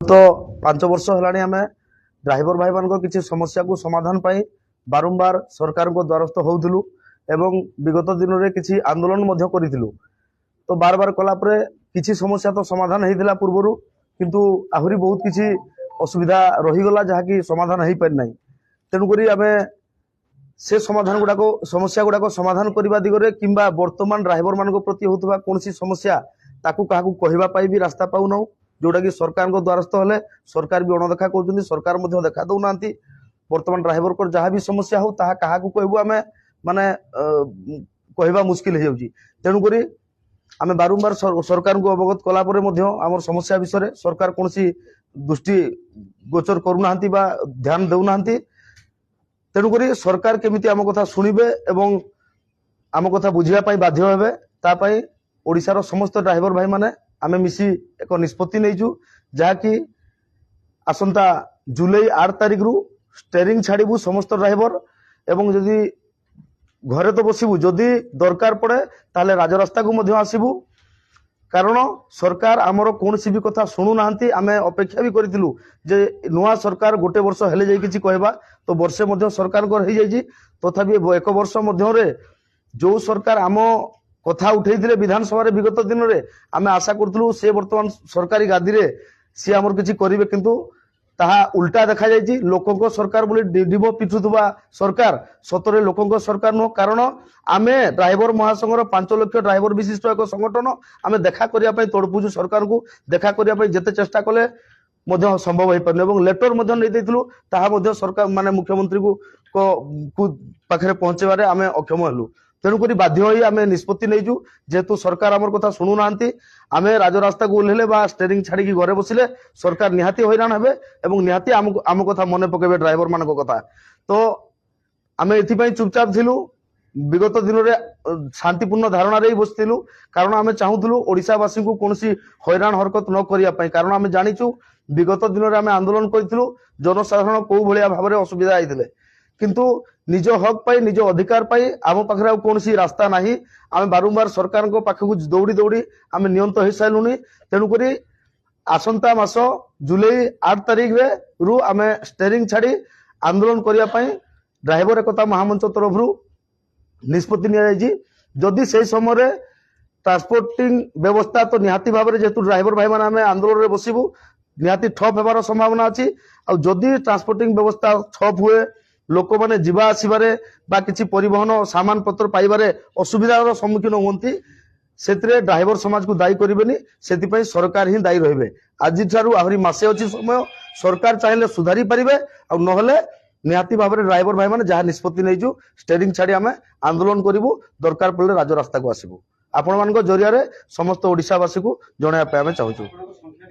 तो 5 वर्ष है आम ड्राइवर भाई मान किसी समस्या को समाधान पाई बारंबार सरकार को द्वारस्थ होउथिलु एवं विगत दिन में किसी आंदोलन करूँ तो बार बार कलापर किसी समस्या तो समाधान होता पूर्वर किंतु आहरी बहुत किसी असुविधा रहीगला जहाँकि समाधान हो पारि ना तेणुक आम से समाधान गुड़ाक समस्या गुड़ाक समाधान करने दिगरे किंबा वर्तमान ड्राइवर मान प्रति होता कौन समस्या ताकू क्या कहवाई भी रास्ता पाऊना जोटा कि सरकार द्वारस्थ हेले सरकार भी अणदेखा कर सरकार देखा दौना बर्तमान ड्राइवर को जहाँ भी समस्या हो ताहा क्या कहबू आम माने कहवा मुस्किल हो तेणुक आम बारंबार सरकार को अवगत कलापर आम समस्या विषय सरकार कौन दृष्टि गोचर करूना ध्यान देना तेणुक सरकार केमिति आम कथा शुणिबे एवं आम कथा बुझापी बाध्य हेबे तापाई ओडिशार समस्त ड्राइवर भाई माने आमे मिसी एक निष्पत्ति नहींचु जहाँकि आसंता जुलाई 8 तारिख रु स्टेरिंग छाड़बू समस्त ड्राइवर एवं जदि घरे तो बसबू जदि दरकार पड़े ताले राजरास्ता को आसबू कारण सरकार आमर कौन भी कथा शुणुना आम अपेक्षा भी करूँ जे नुआ सरकार गोटे वर्ष हेले जाई किछि कहबा तो वर्षे सरकार हो जाइए तथापि एक वर्ष मध्य जो सरकार आम कथा उठे विधानसभा विगत दिन में आम आशा करूँ से बर्तमान सरकारी गादी रे सी आमर किछि करिवे किंतु ताहा उल्टा देखा जाइए लोकों सरकार बोली डिब पिटुवा सरकार सतरे लोकों सरकार नुह कारण आम ड्राइवर महासंघर 5 लाख ड्राइवर विशिष्ट एक संगठन आम देखा करने तड़पुचु सरकार को देखा करने जिते चेष्टा कले संभव हो पारे लेटर नहीं सरकार माने मुख्यमंत्री को पाखे पहुंचेबार आम अक्षम हेलु तेणुक बाध्य आम निष्पत्ति नहीं जेहेतु सरकार आमर कथा शुणुना आम राजरास्ता को ओह्लैले स्टेरिंग छाड़ी घरे बसिले सरकार निहाती हैरान हे और निहाती आम कथा मन पकेबे ड्राइवर मान कथा तो आम एथि चुपचाप थिलु विगत दिन में शांतिपूर्ण धारणा रे बसलु कारण आम चाहूलु ओडिशावासी को कौन हैरान हरकत न करने कारण आम जाचु विगत दिन में आम आंदोलन करूँ जनसाधारण कौ भाया भाव में असुविधा होते किंतु निज हक पाई निज अधिकार पाई आम पाखे कौन रास्ता ना आम बारंबार सरकार पाखक दौड़ी दौड़ी आम नियंत हो सारूनी तेणुक आसंता मास जुलाई 8 तारिख रु आम स्टेरिंग छाड़ी आंदोलन करने ड्राइवर एकता महामंच तरफ निष्पत्ति निदि से समय ट्रांसपोर्टिंग व्यवस्था तो निहाती भाव में जेहेतु ड्राइवर भाई मैंने आंदोलन में बसबू निहाती ठप होबार संभावना अच्छी आदि ट्रांसपोर्टिंग व्यवस्था ठप हुए लोक मैंने जीवा आसबारे बा किसी परिवहन सामान पत्र पाइबारे असुविधार सम्मुखीन होती से ड्राइवर समाज को दायी करेनि से सरकार ही दायी रहे आज आहरी मसे अच्छी समय सरकार चाहिए सुधारी पारे और नहले निहाती भाव में ड्राइवर भाई मैंने जहाँ निष्पत्ति नहीं स्टेरिंग छाड़ी आम आंदोलन करूँ दरकार पड़े राजरास्ता को आसबू आपण मान जरिया समस्त ओडिशावासी को जनवाई चाहूँ।